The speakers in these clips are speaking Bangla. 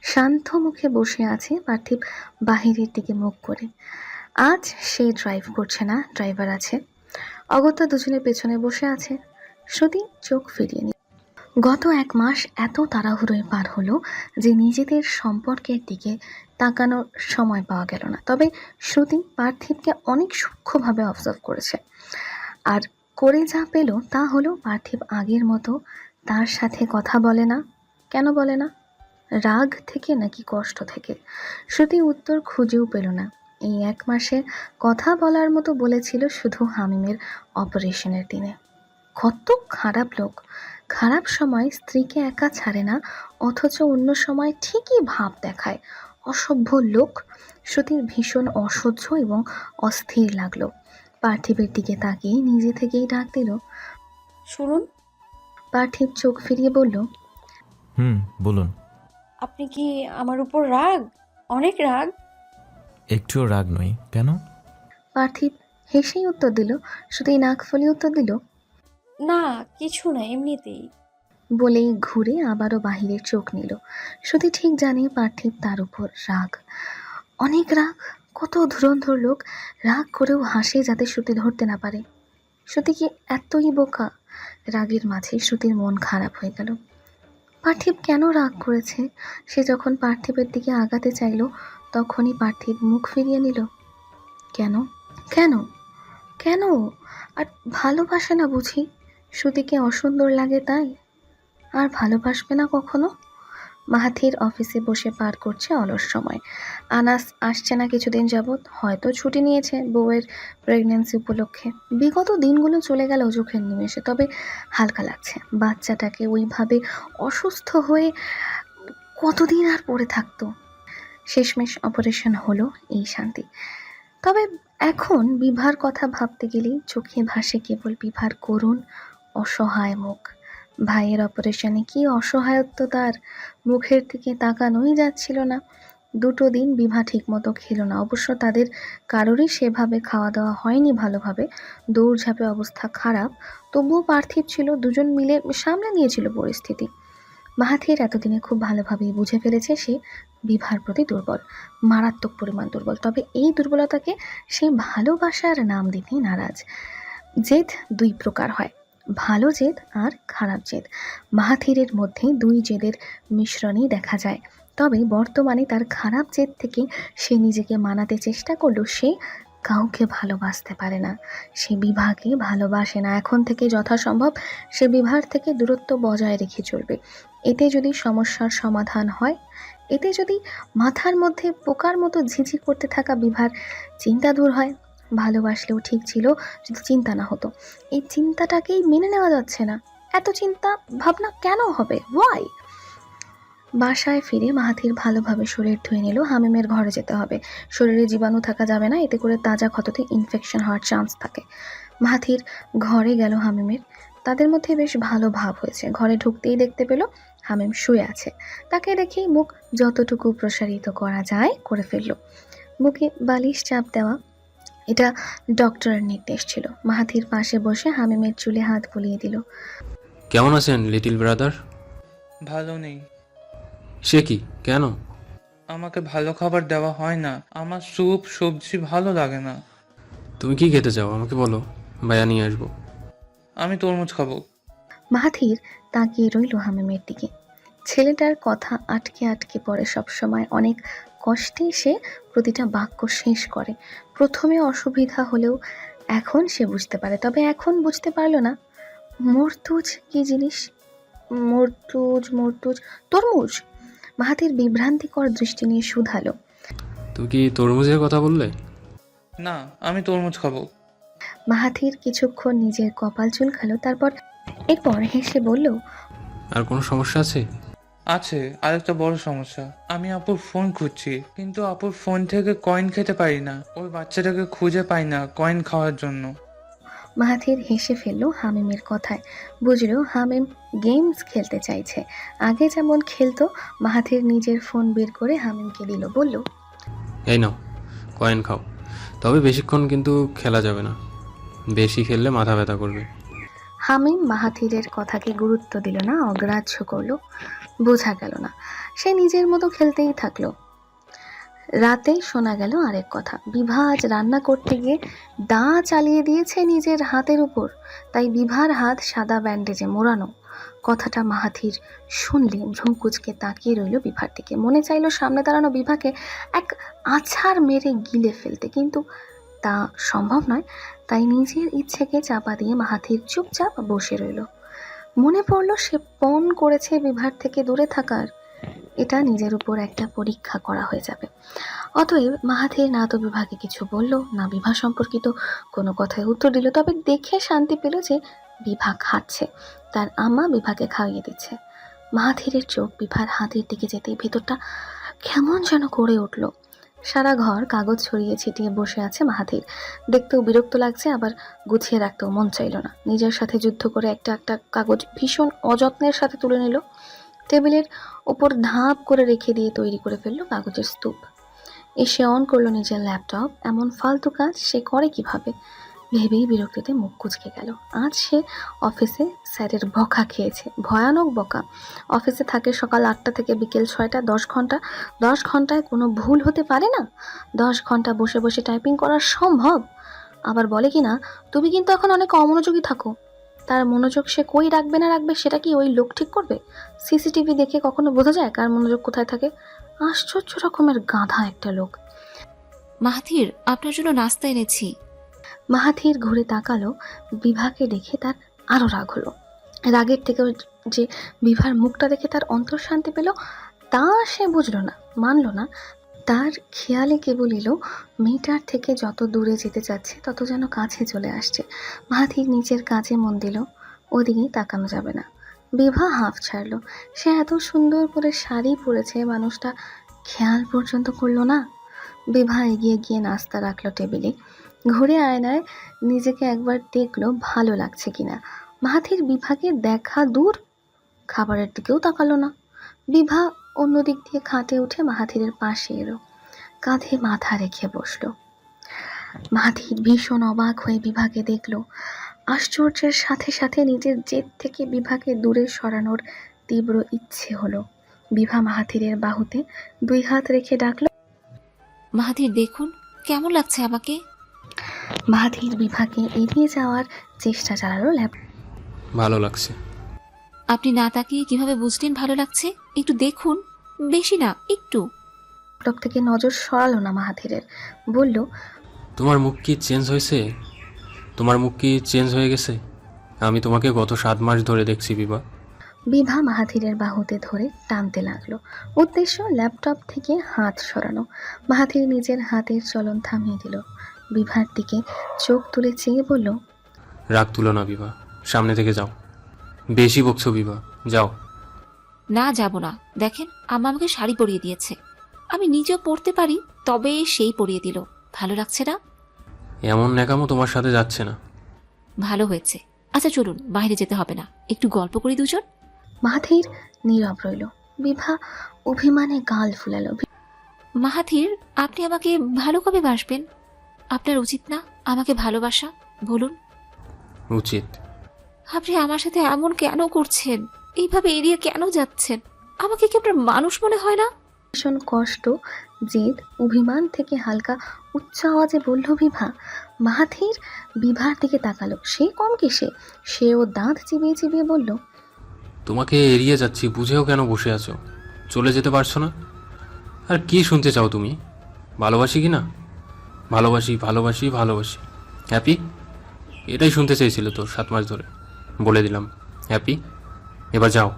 শান্ত মুখে বসে আছে পার্থিব বাহিরের দিকে মুখ করে। আজ সে ড্রাইভ করছে না, ড্রাইভার আছে। অগত্যা দুজনের পেছনে বসে আছে। শ্রুতি চোখ ফিরিয়ে নি। গত 1 মাস এত তাড়াহুড়োয় পার হলো যে নিজেদের সম্পর্কের দিকে তাকানোর সময় পাওয়া গেল না। তবে শ্রুতি পার্থিবকে অনেক সূক্ষ্মভাবে অবজার্ভ করেছে। আর করে যা পেল তা হলো পার্থিব আগের মতো তার সাথে কথা বলে না। কেন বলে না? রাগ থেকে নাকি কষ্ট থেকে? শ্রুতি উত্তর খুঁজেও পেল না। এই 1 মাসে কথা বলার মতো বলেছিল শুধু হামিমের অপারেশনের দিনে। কত খারাপ লোক! খারাপ সময় স্ত্রীকে একা ছাড়ে না, অথচ অন্য সময় ঠিকই ভাব দেখায়। অসভ্য লোক! শ্রুতির ভীষণ অসহ্য এবং অস্থির লাগলো। পার্থিবের দিকে তাকিয়ে নিজে থেকেই ডাক দিল, শুনুন। পার্থিব চোখ ফিরিয়ে বলল, বলুন। আপনি কি আমার উপর রাগ? অনেক রাগ? একটুও রাগ নই, কেন? পার্থিব হেসেই উত্তর দিল। শ্রুতি নাক ফুলিয়ে উত্তর দিল, না, কিছু না, এমনিতেই। বলেই ঘুরে আবারও বাহিরে চোখ নিল। শ্রুতি ঠিক জানে পার্থিব তার উপর রাগ, অনেক রাগ। কত ধুরন্ধর লোক রাগ করেও হাসে যাতে শ্রুতি ধরতে না পারে। শ্রুতি কি এতই বোকা? রাগের মাঝে শ্রুতির মন খারাপ হয়ে গেল। পার্থিব কেন রাগ করেছে? সে যখন পার্থিবের দিকে আগাতে চাইল তখনই পার্থিব মুখ ফিরিয়ে নিল। কেন? কেন? কেন? আর ভালোবাসে না বুঝি? শ্রুতিকে অসুন্দর লাগে তাই? আর ভালোবাসবে না কখনো? মাহাথির অফিসে বসে পার করছে অলস সময়। আনাস আসছে না কিছুদিন যাবৎ, হয়তো ছুটি নিয়েছে বউয়ের প্রেগন্যান্সি উপলক্ষে। বিগত দিনগুলো চলে গেল চোখের নিমেষে, তবে হালকা লাগছে। বাচ্চাটাকে ওইভাবে অসুস্থ হয়ে কতদিন আর পড়ে থাকতো। শেষমেশ অপারেশন হলো, এই শান্তি। তবে এখন বিভার কথা ভাবতে গেলেই চোখে ভাসে কেবল বিভার করুণ অসহায় মুখ। ভাইয়ের অপারেশনে কি অসহায়ত্ব তার! মুখের দিকে তাকানোই যাচ্ছিল না। 2 দিন বিভা ঠিকমতো খেলো না। অবশ্য তাদের কারোরই সেভাবে খাওয়া দাওয়া হয়নি ভালোভাবে। দৌড়ঝাঁপে অবস্থা খারাপ, তবুও পার্থিব ছিল, দুজন মিলে সামলে নিয়েছিল পরিস্থিতি। মাহাথির এতদিনে খুব ভালোভাবেই বুঝে ফেলেছে সে বিভার প্রতি দুর্বল, মারাত্মক পরিমাণ দুর্বল। তবে এই দুর্বলতাকে সে ভালোবাসার নাম দিতেই নারাজ। জেদ 2 প্রকার হয়, ভালো জেদ আর খারাপ জেদ। মাহাথিরের মধ্যে 2 জেদের মিশ্রণই দেখা যায়। তবে বর্তমানে তার খারাপ জেদ থেকে সে নিজেকে মানাতে চেষ্টা করলেও সে কাউকে ভালোবাসতে পারে না। সে বিভাকে ভালোবাসে না। এখন থেকে যথাসম্ভব সে বিভার থেকে দূরত্ব বজায় রেখে চলবে। এতে যদি সমস্যার সমাধান হয়, এতে যদি মাথার মধ্যে পোকার মতো ঝিঝি করতে থাকা বিভার চিন্তা দূর হয়। ভালোবাসলেও ঠিক ছিল যদি চিন্তা না হতো। এই চিন্তাটাকেই মেনে নেওয়া যাচ্ছে না। এত চিন্তা ভাবনা কেন হবে? ওয়াই? বাসায় ফিরে মাহাথির ভালোভাবে শরীর ধুয়ে নিল। হামিমের ঘরে যেতে হবে। শরীরে জীবাণু থাকা যাবে না, এতে করে তাজা ক্ষততে ইনফেকশন হওয়ার চান্স থাকে। মাহাথির ঘরে গেল হামিমের। তাদের মধ্যে বেশ ভালো ভাব হয়েছে। ঘরে ঢুকতেই দেখতে পেল হামিম শুয়ে আছে। তাকে দেখেই মুখ যতটুকু প্রসারিত করা যায় করে ফেলল। মুখে বালিশ চাপ দেওয়া, এটা ডক্টরের নির্দেশ ছিল। মাহাথির পাশে বসে হামিমের চুলে হাত বুলিয়ে দিল। কেমন আছেন লিটল ব্রাদার? ভালো নেই। সে কি, কেন? আমাকে ভালো খাবার দেওয়া হয় না। আমার স্যুপ সবজি ভালো লাগে না। তুমি কি খেতে চাও আমাকে বলো, ভাইয়া নিয়ে আসবো। আমি তরমুজ খাবো। মাহাথির তাকিয়ে রইল হামিমের দিকে। ছেলেটার কথা আটকে আটকে পড়ে সবসময়। অনেক কষ্টে সে প্রতিটা বাক্য শেষ করে। প্রথমে অসুবিধা হলেও এখন সে বুঝতে পারে। তবে এখন বুঝতে পারল না মরতুজ কি জিনিস। মরতুজ, মরতুজ, তরমুজ। মাহাথির বিভ্রান্তিকর দৃষ্টি নিয়ে শুধালো, তুমি কি তরমুজের কথা বললে? না, আমি তরমুজ খাবো। মাহাথির কিছুক্ষণ নিজের কপাল চুলকালো, এরপর হেসে বলল, আর কোনো সমস্যা আছে? আছে আরেকটা বড় সমস্যা। আমি আপুর ফোন খুঁজছি, কিন্তু আপুর ফোন থেকে কয়েন খেতে পারি না। ওই বাচ্চাটাকে খুঁজে পাই না কয়েন খাওয়ার জন্য। মাহাথির হেসে ফেলল হামিমের কথায়। বুঝল হামিম গেমস খেলতে চাইছে। আগে যেমন খেলতো। মাহাথির নিজের ফোন বের করে হামিমকে দিল, বলল, এই নাও, কয়েন খাও। তবে বেশিক্ষণ কিন্তু খেলা যাবে না, বেশি খেললে মাথা ব্যথা করবে। হামিম মাহাথিরের কথাকে গুরুত্ব দিল না, অগ্রাহ্য করল। বোঝা গেল না, সে নিজের মতো খেলতেই থাকলো। রাতে শোনা গেল আরেক কথা, বিভা আজ রান্না করতে গিয়ে দা চালিয়ে দিয়েছে নিজের হাতের উপর, তাই বিভার হাত সাদা ব্যান্ডেজে মোড়ানো। কথাটা মাহাথির শুনলে ভ্রু কুঁচকে তাকিয়ে রইল বিভার দিকে। মনে চাইল সামনে দাঁড়ানো বিভাকে এক আছাড় মেরে গিলে ফেলতে, কিন্তু তা সম্ভব নয়, তাই নিজের ইচ্ছেকে চাপা দিয়ে মাহাথির চুপচাপ বসে রইল। মনে পড়ল সে পণ করেছে বিভার থেকে দূরে থাকার, এটা নিজের উপর একটা পরীক্ষা করা হয়ে যাবে। অতএব মাহাথির না তো বিভাকে কিছু বলল, না বিভা সম্পর্কিত কোনো কথায় উত্তর দিল। তবে দেখে শান্তি পেল যে বিভা খাচ্ছে, তার আম্মা বিভাকে খাইয়ে দিচ্ছে। মাহাথিরের চোখ বিভার হাতের দিকে যেতেই ভেতরটা কেমন যেন করে উঠল। সারা ঘর কাগজ ছড়িয়ে ছিটিয়ে বসে আছে মাহাথির। দেখতেও বিরক্ত লাগছে, আবার গুছিয়ে রাখতেও মন চাইল না। নিজের সাথে যুদ্ধ করে একটা একটা কাগজ ভীষণ অযত্নের সাথে তুলে নিল, টেবিলের ওপর ধাপ করে রেখে দিয়ে তৈরি করে ফেললো কাগজের স্তূপ। এসে অন করলো নিজের ল্যাপটপ। এমন ফালতু কাজ সে করে কিভাবে, ভেবেই বিরক্তিতে মুখ কুঁচকে গেল। আজ সে অফিসে স্যারের বকা খেয়েছে, ভয়ানক বকা। অফিসে থাকে সকাল 8টা থেকে বিকেল 6টা, 10 ঘন্টা। 10 ঘন্টায় কোনো ভুল হতে পারে না? 10 ঘন্টা বসে বসে টাইপিং করা সম্ভব? আবার বলে কি না, তুমি কিন্তু এখন অনেক অমনোযোগী থাকো। তার মনোযোগ সে কই রাখবে না রাখবে সেটা কি ওই লোক ঠিক করবে? সিসিটিভি দেখে কখনো বোঝা যায় কার মনোযোগ কোথায় থাকে? আশ্চর্য রকমের গাধা একটা লোক। মাহাথির, আপনার জন্য নাস্তা এনেছি। মাহাথির ঘুরে তাকালো, বিভাকে দেখে তার আরো রাগ হলো। রাগের থেকে যে বিভার মুখটা দেখে তার অন্তর শান্তি পেল তা সে বুঝলো না, মানলো না। তার খেয়ালে কেবল এলো মেয়েটার থেকে যত দূরে যেতে চাচ্ছে তত যেন কাছে চলে আসছে। মাহাথির নিজের কাজে মন দিল, ওদিকে তাকানো যাবে না। বিভা হাঁফ ছাড়লো। সে এত সুন্দর করে শাড়ি পরেছে, মানুষটা খেয়াল পর্যন্ত করলো না। বিভা এগিয়ে গিয়ে নাস্তা রাখলো টেবিলে, ঘুরে আয়নায় নিজেকে একবার দেখলো ভালো লাগছে কিনা। মাহাথির বিভাকে দেখা দূর, খাবারের দিকেও তাকালো না। বিভা অন্যদিক দিয়ে খাটে উঠে মাহাথিরের পাশে এলো, কাঁধে মাথা রেখে বসলো। মাহাথির ভীষণ অবাক হয়ে বিভাকে দেখলো। আশ্চর্যের সাথে সাথে নিজের জেদ থেকে বিভাকে দূরে সরানোর তীব্র ইচ্ছে হলো। বিভা মাহাথিরের বাহুতে 2 হাত রেখে ডাকলো, মাহাথির, দেখুন কেমন লাগছে আমাকে। মাহাথির বিভাকে এড়িয়ে যাওয়ার চেষ্টা চালালো। ভালো লাগছে। আপনি না তাকিয়ে কিভাবে বুঝলেন ভালো লাগছে? একটু দেখুন, বেশি না, একটু। ল্যাপটপ থেকে নজর সরালো না মাহাথিরের, বলল, তোমার মুখ কি চেঞ্জ হয়েছে? তোমার মুখ কি চেঞ্জ হয়ে গেছে? আমি তোমাকে গত 7 মাস ধরে দেখছি বিভা। বিভা মাহাথিরের বাহুতে ধরে টানতে লাগলো। উদ্দেশ্য ল্যাপটপ থেকে হাত সরানো। মাহাথির নিজের হাতের চলন থামিয়ে দিল, বিভার দিকে চোখ তুলে চেয়ে বলল, রাগ তুলো না বিভা, সামনে থেকে যাও। বেশি বকছো বিভা, যাও। না, যাব না। দেখেন, আম্মা আমাকে শাড়ি পরিয়ে দিয়েছে, আমি নিজেও পরতে পারি, তবে সেই পরিয়ে দিল। ভালো লাগছে না? এমন ন্যাকামো তোমার সাথে যাচ্ছে না। ভালো হয়েছে। আচ্ছা চলুন, বাইরে যেতে হবে না, একটু গল্প করি দুজন। মাহাথির নীরব রইল। বিভা অভিমানে গাল ফুলালো। মাহাথির, আপনি আমাকে ভালো কবে বাসবেন? আপনার উচিত না আমাকে ভালোবাসা? বলুন। উচিত। আপনি আমার সাথে এমন কেন করছেন? এইভাবে এড়িয়ে কেন যাচ্ছেন? আমাকে কি আপনার মানুষ মনে হয় না? ভীষণ কষ্ট, জেদ, অভিমান থেকে হালকা উচ্চ আওয়াজে বলল বিভা। মাহাথির বিভার দিকে তাকালো। সে কম কিসে, সেও দাঁত চিবিয়ে চিবিয়ে বলল, তোমাকে এড়িয়ে যাচ্ছি বুঝেও কেন বসে আছো? চলে যেতে পারছো না? আর কি শুনতে চাও তুমি? ভালোবাসি কি না? ভালোবাসি, ভালোবাসি, ভালোবাসি। হ্যাপি? এটাই শুনতে চেয়েছিলে তো 7 মাস ধরে। বলে দিলাম হ্যাপি। এবার যাও।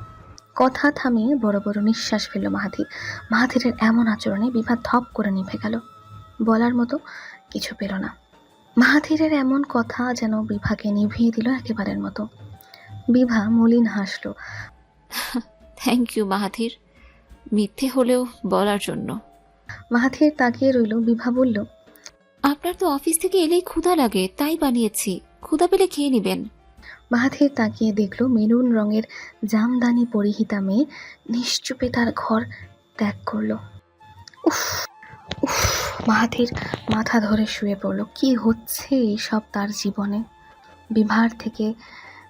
কথা থামিয়ে বড় বড় নিঃশ্বাস ফেলল মাহাথির। মাহাথিরের এমন আচরণে বিভা ধপ করে নিভে গেল, বলার মতো কিছু পেল না। মাহাথিরের এমন কথা যেন বিভাকে নিভিয়ে দিল একেবারের মতো। বিভা মলিন হাসল। থ্যাংক ইউ মাহাথির, মিথ্যে হলেও বলার জন্য। মাহাথির তাকিয়ে রইল। বিভা বলল, আপনার তো অফিস থেকে এলেই ক্ষুধা লাগে, তাই বানিয়েছি, ক্ষুধা পেলে খেয়ে নেবেন। মাহাথির তাকিয়ে দেখল মেরুন রঙের জামদানি পরিহিতা মেয়ে নিশ্চুপে তার ঘর ত্যাগ করলো। উফ উফ, মাহাথির মাথা ধরে শুয়ে পড়ল। কি হচ্ছে এইসব তার জীবনে? বিভার থেকে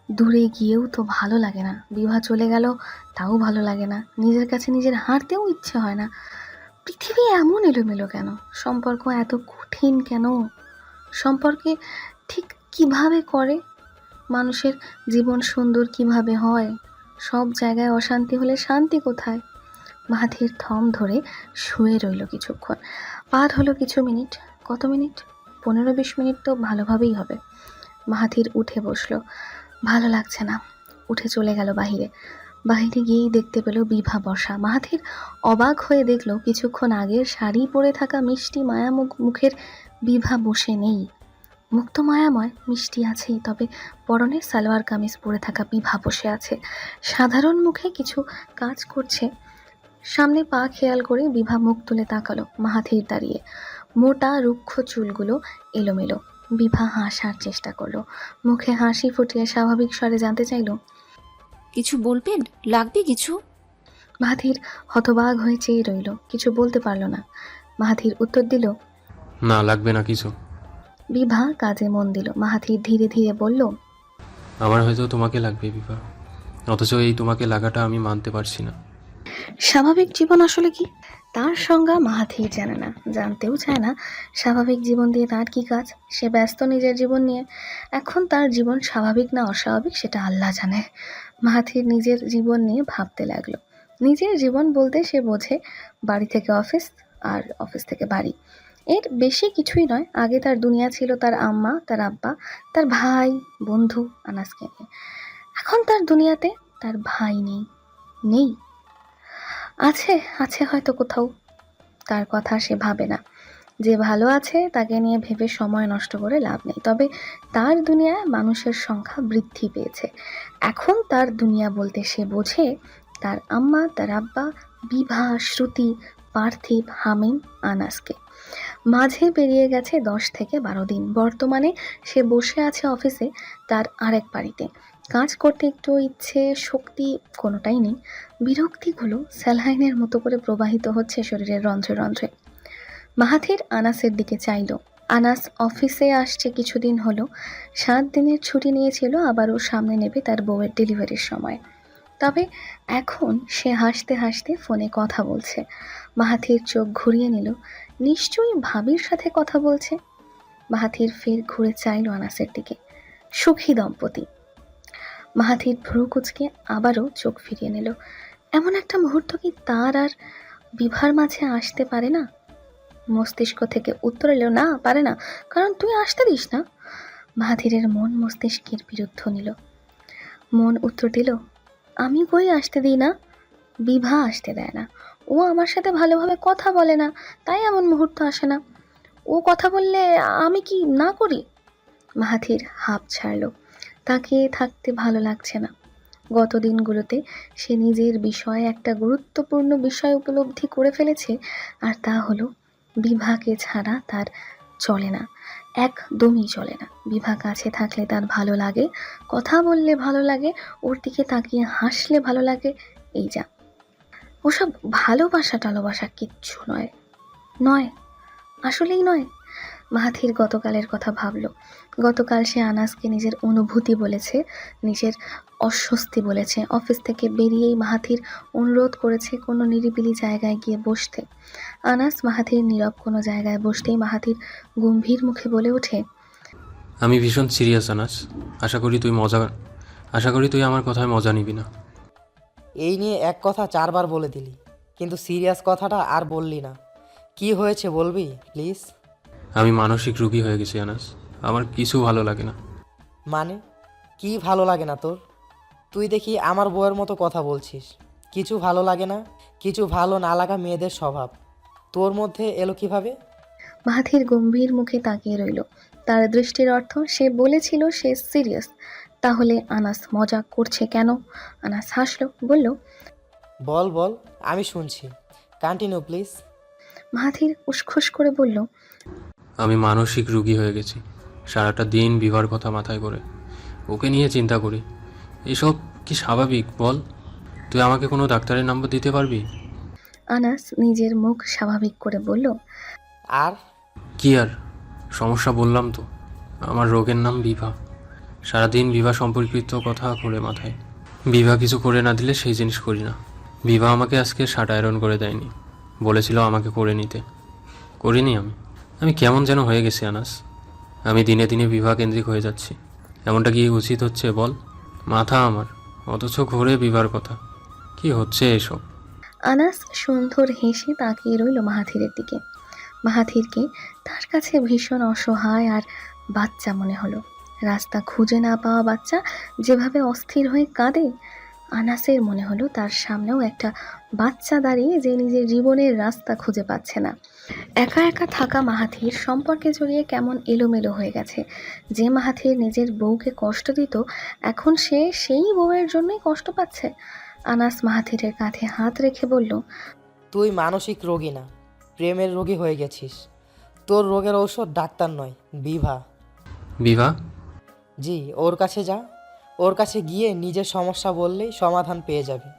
দূরে গিয়েও তো ভালো লাগে না, বিভা চলে গেল তাও ভালো লাগে না, নিজের কাছে নিজের হাঁটতেও ইচ্ছে হয় না। পৃথিবী এমন এলোমেলো কেন? সম্পর্ক এত কঠিন কেন? সম্পর্কে ঠিক কিভাবে করে? মানুষের জীবন সুন্দর কিভাবে হয়? সব জায়গায় অশান্তি হলে শান্তি কোথায়? মাহাথির থম ধরে শুয়ে রইল কিছুক্ষণ। পার হলো কিছু মিনিট। কত মিনিট? 15-20 মিনিট তো ভালোভাবেই হবে। মাহাথির উঠে বসলো। ভালো লাগছে না, উঠে চলে গেল বাহিরে। বাহিরে গিয়েই দেখতে পেল বিভা বসা। মাহাথির অবাক হয়ে দেখল কিছুক্ষণ আগের শাড়ি পরে থাকা মিষ্টি মায়ামুখ মুখের বিভা বসে নেই। মুখ তো মায়াময়, মিষ্টি আছেই, তবে পরনে সালোয়ার কামিজ পরে থাকা বিভা বসে আছে। সাধারণ মুখে কিছু কাজ করছে। সামনে পা খেয়াল করে বিভা মুখ তুলে তাকালো। মাহাথির দাঁড়িয়ে, মোটা রুক্ষ চুলগুলো এলোমেলো। বিভা হাসার চেষ্টা করলো, মুখে হাসি ফুটিয়ে স্বাভাবিক স্বরে জানতে চাইল, কিছু বলবেন? লাগবে কিছু? মাহাথির হতবাক হয়ে চেয়ে রইল, কিছু বলতে পারল না। মাহাথির উত্তর দিল, না, লাগবে না কিছু। বিভা কাজে মন দিল। মাহাথির ধীরে ধীরে বলল, আমার হয়তো তোমাকে লাগবে বিভা, অথচ এই তোমাকে লাগাটা আমি মানতে পারছি না। স্বাভাবিক জীবন আসলে কি? তার সংজ্ঞা মাহাথির জানে না, জানতেও চায় না। স্বাভাবিক জীবন দিয়ে তার কি কাজ? সে ব্যস্ত নিজের জীবন নিয়ে। এখন তার জীবন স্বাভাবিক না অস্বাভাবিক সেটা আল্লাহ জানে। মাহাথির নিজের জীবন নিয়ে ভাবতে লাগলো। নিজের জীবন বলতে সে বোঝে বাড়ি থেকে অফিস আর অফিস থেকে বাড়ি, এর বেশি কিছুই নয়। আগে তার দুনিয়া ছিল তার আম্মা, তার আব্বা, তার ভাই, বন্ধু আনাসকে নিয়ে। এখন তার দুনিয়াতে তার ভাই নেই। নেই, আছে, আছে হয়তো কোথাও। তার কথা সে ভাবে না। যে ভালো আছে তাকে নিয়ে ভেবে সময় নষ্ট করে লাভ নেই। তবে তার দুনিয়ায় মানুষের সংখ্যা বৃদ্ধি পেয়েছে। এখন তার দুনিয়া বলতে সে বোঝে তার আম্মা, তার আব্বা, বিভা, শ্রুতি, পার্থিব, হামিম, আনাসকে। মাঝে পেরিয়ে গেছে 10 থেকে 12 দিন। বর্তমানে সে বসে আছে অফিসে তার আরেক বাড়িতে। কাজ করতে একটু ইচ্ছে শক্তি কোনোটাই নেই। বিরক্তিগুলো স্যালাইনের মতো করে প্রবাহিত হচ্ছে শরীরের রন্ধ্রে রন্ধ্রে। মাহাথির আনাসের দিকে চাইল। আনাস অফিসে আসছে কিছুদিন হলো। 7 দিনের ছুটি নিয়েছিল, আবারও সামনে নেবে তার বউয়ের ডেলিভারির সময়। তবে এখন সে হাসতে হাসতে ফোনে কথা বলছে। মাহাথির চোখ ঘুরিয়ে নিল, নিশ্চয়ই ভাবির সাথে কথা বলছে। মাহাথির ফের ঘুরে চাইল আনাসের দিকে। সুখী দম্পতি। মাহাথির ভ্রু কুঁচকে আবারও চোখ ফিরিয়ে নিল। এমন একটা মুহূর্ত কি তার আর বিভার মাঝে আসতে পারে না? মস্তিষ্ক থেকে উত্তর এলো, না পারে না, কারণ তুই আসতে দিস না। মাহাথিরের মন মস্তিষ্কের বিরুদ্ধ নিল। মন উত্তর দিল, আমি কই আসতে দিই না, বিভা আসতে দেয় না। ও আমার সাথে ভালোভাবে কথা বলে না, তাই এমন মুহূর্ত আসে না। ও কথা বললে আমি কি না করি? মাহাথির হাঁপ ছাড়ল। তাকে থাকতে ভালো লাগছে না। গত দিনগুলোতে সে নিজের বিষয়ে একটা গুরুত্বপূর্ণ বিষয় উপলব্ধি করে ফেলেছে, আর তা হলো বিভাকে ছাড়া তার চলে না, একদমই চলে না। বিভা কাছে থাকলে তার ভালো লাগে, কথা বললে ভালো লাগে, ওর দিকে তাকিয়ে হাসলে ভালো লাগে। এই যা, ওসব ভালোবাসা টালোবাসা কিচ্ছু নয়, নয়, আসলেই নয়। মাহাথির গতকালের কথা ভাবল। গতকাল সে আনাসকে নিজের অনুভূতি বলেছে, নিজের অস্বস্তি বলেছে। অফিস থেকে বেরিয়েই মাহাথির অনুরোধ করেছে কোনো নিরিবিলি জায়গায় গিয়ে বসতে। আনাস মাহাথির নীরব কোনো জায়গায় বসতেই মাহাথির গম্ভীর মুখে বলে ওঠে, আমি ভীষণ সিরিয়াস আনাস। আশা করি তুই আমার কথায় মজা নিবি না। এই নিয়ে এক কথা 4 বার বলে দিলি, কিন্তু সিরিয়াস কথাটা আর বললি না। কি হয়েছে বলবি প্লিজ? আমি মানসিক রোগী হয়ে গেছি আনাস, আমার কিছু ভালো লাগে না। মানে কি ভালো লাগে না তোর? তুই দেখি আমার বউয়ের মতো কথা বলছিস। কিছু ভালো লাগে না? কিছু ভালো না লাগা মেয়েদের স্বভাব, তোর মধ্যে এলো কিভাবে? মাহাথির গম্ভীর মুখে তাকিয়ে রইল। তার দৃষ্টির অর্থ সে বলেছিল সে সিরিয়াস। তাহলে আনাস মজা করছে কেন? আনাস হাসল, বলল, বল বল, আমি শুনছি, কন্টিনিউ প্লিজ। মাহাথির উসখুস করে বলল, আমি মানসিক রোগী হয়ে গেছি। সারাটা দিন বিভার কথা মাথায় করে ওকে নিয়ে চিন্তা করি। এসব কি স্বাভাবিক বল? তুই আমাকে কোনো ডাক্তারের নাম্বার দিতে পারবি? আনাস নিজের মুখ স্বাভাবিক করে বলল, আর কি আর সমস্যা বললাম তো, আমার রোগের নাম বিভা। সারাদিন বিবাহ সম্পর্কিত কথা ঘুরে মাথায়। বিবাহ কিছু করে না দিলে সেই জিনিস করি না। বিবাহ আমাকে আজকে শার্ট আয়রন করে দেয়নি, বলেছিল আমাকে করে নিতে, করিনি আমি। আমি কেমন যেন হয়ে গেছি আনাস। আমি দিনে দিনে বিবাহ কেন্দ্রিক হয়ে যাচ্ছি। এমনটা কি উচিত হচ্ছে বল? মাথা আমার, অথচ ঘুরে বিবাহের কথা। কি হচ্ছে এসব? আনাস সুন্দর হেসে তাকিয়ে রইল মাহাথিরের দিকে। মাহাথিরকে তার কাছে ভীষণ অসহায় আর বাচ্চা মনে হলো। রাস্তা খুঁজে না পাওয়া বাচ্চা যেভাবে অস্থির হয়ে কাঁদে, আনাসের মনে হলো তার সামনেও একটা বাচ্চা দাঁড়িয়ে যে নিজের জীবনের রাস্তা খুঁজে পাচ্ছে না। একা একা থাকা মাহাথির সম্পর্কে জড়িয়ে কেমন এলোমেলো হয়ে গেছে। যে মাহাথির নিজের বউকে কষ্ট দিত, এখন সে সেই বউয়ের জন্যই কষ্ট পাচ্ছে। আনাস মাহাথিরের কাঁধে হাত রেখে বলল, তুই মানসিক রোগী না, প্রেমের রোগী হয়ে গেছিস। তোর রোগের ঔষধ ডাক্তার নয়, বিভা। বিবাহ? জি, ওর কাছে যা। ওর কাছে গিয়ে নিজের সমস্যা বললেই সমাধান পেয়ে যাবি।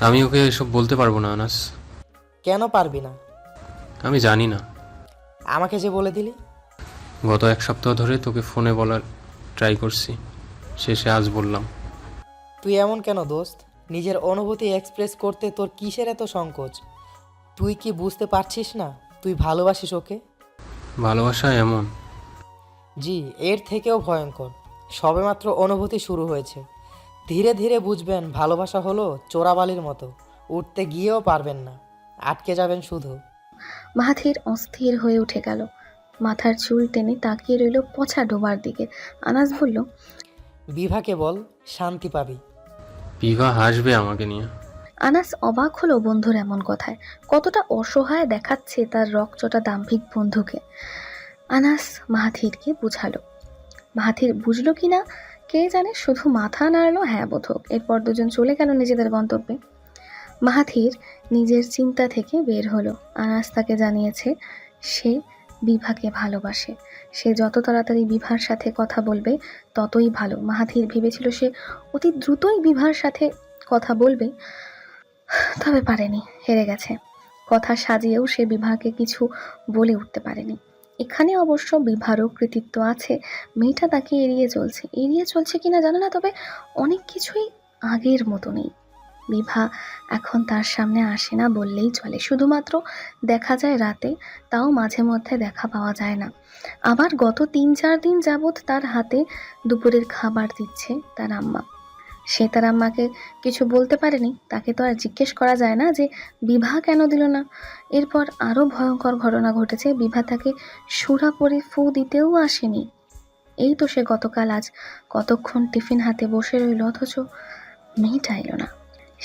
আমি ওকে এসব বলতে পারবো না আনাস। কেন পারবি না? আমি জানি না। আমাকে যে বলে দিলি। গত 1 সপ্তাহ ধরে তোকে ফোনে বলার ট্রাই করছি, শেষে আজ বললাম। তুই এমন কেন দোস্ত? নিজের অনুভূতি এক্সপ্রেস করতে তোর কিসের এত সংকোচ? তুই কি বুঝতে পারছিস না তুই ভালোবাসিস ওকে? ভালোবাসা এমন? জি, এর থেকেও ভয়ঙ্কর। সবেমাত্র অনুভূতি শুরু হয়েছে। ধীরে ধীরে বুঝবেন ভালোবাসা হলো চোরাবালির মতো, উঠতে গিয়েও পারবেন না, আটকে যাবেন শুধু। মাহাথির অস্থির হয়ে উঠে গেল। মাথার চুল টেনে তাকিয়ে রইল পচা ডোবার দিকে। আনাস বলল, বিভাকে বল, শান্তি পাবি। বিবাহ হাসবে আমাকে নিয়ে। আনাস অবাক হলো বন্ধুর এমন কথায়। কতটা অসহায় দেখাচ্ছে তার রকচটা দাম্ভিক বন্ধুকে। আনাস মাহাথিরকে বুঝালো। মাহাথির বুঝলো কি না কে জানে, শুধু মাথা নাড়লো হ্যাঁ বোধক। এরপর দুজন চলে গেল নিজেদের গন্তব্যে। মাহাথির নিজের চিন্তা থেকে বের হলো। আনাস তাকে জানিয়েছে সে বিভাকে ভালোবাসে। সে যত তাড়াতাড়ি বিভার সাথে কথা বলবে ততই ভালো। মাহাথির ভেবেছিল সে অতি দ্রুতই বিভার সাথে কথা বলবে, তবে পারেনি, হেরে গেছে। কথা সাজিয়েও সে বিভাকে কিছু বলে উঠতে পারেনি। এখানে অবশ্য বিভারও কৃতিত্ব আছে। মেয়েটা তাকে এড়িয়ে চলছে কিনা জানে না, তবে অনেক কিছুই আগের মতো নেই। বিভা এখন তার সামনে আসে না বললেই চলে। শুধুমাত্র দেখা যায় রাতে, তাও মাঝে মধ্যে দেখা পাওয়া যায় না। আবার গত 3-4 দিন যাবৎ তার হাতে দুপুরের খাবার দিচ্ছে তার আম্মা। সে তার আম্মাকে কিছু বলতে পারেনি, তাকে তো আর জিজ্ঞেস করা যায় না যে বিভা কেন দিল না। এরপর আরও ভয়ঙ্কর ঘটনা ঘটেছে। বিভা তাকে সুরা পরে ফু দিতেও আসেনি। এই তো সে গতকাল আজ কতক্ষণ টিফিন হাতে বসে রইল, অথচ মেয়েটা এলো না।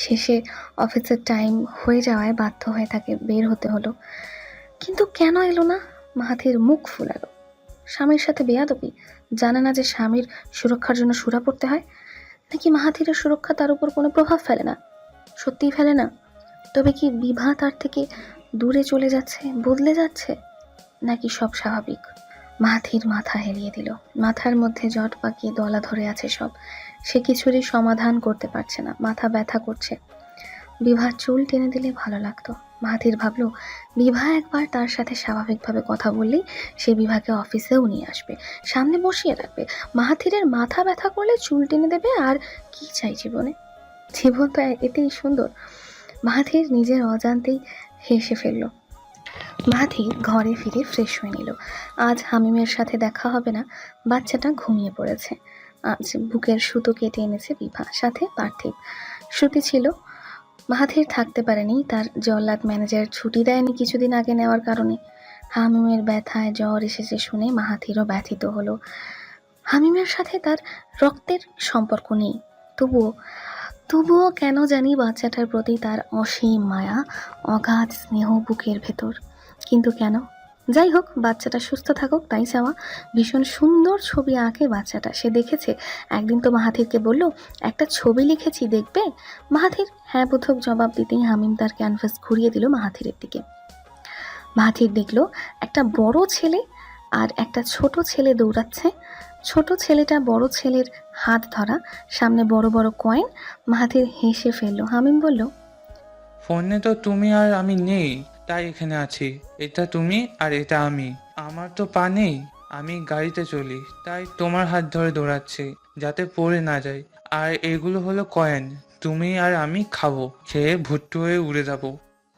শেষে অফিসের টাইম হয়ে যাওয়ায় বাধ্য হয়ে তাকে বের হতে হলো। কিন্তু কেন এলো না? মাহাথির মুখ ফুলালো। স্বামীর সাথে বেয়াদবি, জানে না যে স্বামীর সুরক্ষার জন্য সুরা পড়তে হয়? নাকি মাহাথিরের সুরক্ষা তার উপর কোনো প্রভাব ফেলে না? সত্যিই ফেলে না? তবে কি বিভা তার থেকে দূরে চলে যাচ্ছে, বদলে যাচ্ছে, নাকি সব স্বাভাবিক? মাহাথির মাথা হেলিয়ে দিল। মাথার মধ্যে জট পাকিয়ে দলা ধরে আছে সব। সে কিছুরই সমাধান করতে পারছে না, মাথা ব্যথা করছে। বিভার চুল টেনে দিলে ভালো লাগতো। মাহাথির ভাবল বিভা একবার তার সাথে স্বাভাবিকভাবে কথা বললেই সে বিভাকে অফিসেও নিয়ে আসবে, সামনে বসিয়ে রাখবে। মাহাথিরের মাথা ব্যথা করলে চুল টেনে দেবে, আর কি চাই জীবনে? জীবন তো এতেই সুন্দর। মাহাথির নিজের অজান্তেই হেসে ফেলল। মাহাথির ঘরে ফিরে ফ্রেশ হয়ে নিল। আজ হামিমের সাথে দেখা হবে না, বাচ্চাটা ঘুমিয়ে পড়েছে। আজ বুকের সুতো কেটে এনেছে বিভা, সাথে পার্থিব। শ্রুতি ছিল। মাহাথির থাকতে পারেনি, তার জল্লাদ ম্যানেজার ছুটি দেয়নি কিছুদিন আগে নেওয়ার কারণে। হামিমের ব্যথায় জ্বর এসেছে শুনে মাহাথিরও ব্যথিত হলো। হামিমের সাথে তার রক্তের সম্পর্ক নেই, তবুও কেন জানি বাচ্চাটার প্রতি তার অসীম মায়া, অগাধ স্নেহ বুকের ভেতর। কিন্তু কেন? যাই হোক, বাচ্চাটা সুস্থ থাকুক তাই চাওয়া। ভীষণ সুন্দর ছবি আঁকে বাচ্চাটা। সে দেখেছে। একদিন তো মাহাথিরকে বলল, একটা ছবি লিখেছি দেখবে? মাহাথির হ্যাঁ বোধক জবাব দিতেই হামিম তার ক্যানভাস ঘুরিয়ে দিল মাহাথিরের দিকে। মাহাথির দেখল একটা বড় ছেলে আর একটা ছোট ছেলে দৌড়াচ্ছে। ছোট ছেলেটা বড় ছেলের হাত ধরা, সামনে বড় বড় কয়েন। মাহাথির হেসে ফেলল। হামিম বলল, ফোনে তো তুমি আর আমি নেই, তাই এখানে আছি। এটা তুমি আর এটা আমি। আমার তো পা নেই, আমি গাড়িতে চলি, তাই তোমার হাত ধরে দৌড়াচ্ছি যাতে পড়ে না যাই। আর এগুলো হলো কয়েন, তুমি আর আমি খাবো, খেয়ে ভুট্টু হয়ে উড়ে যাবো।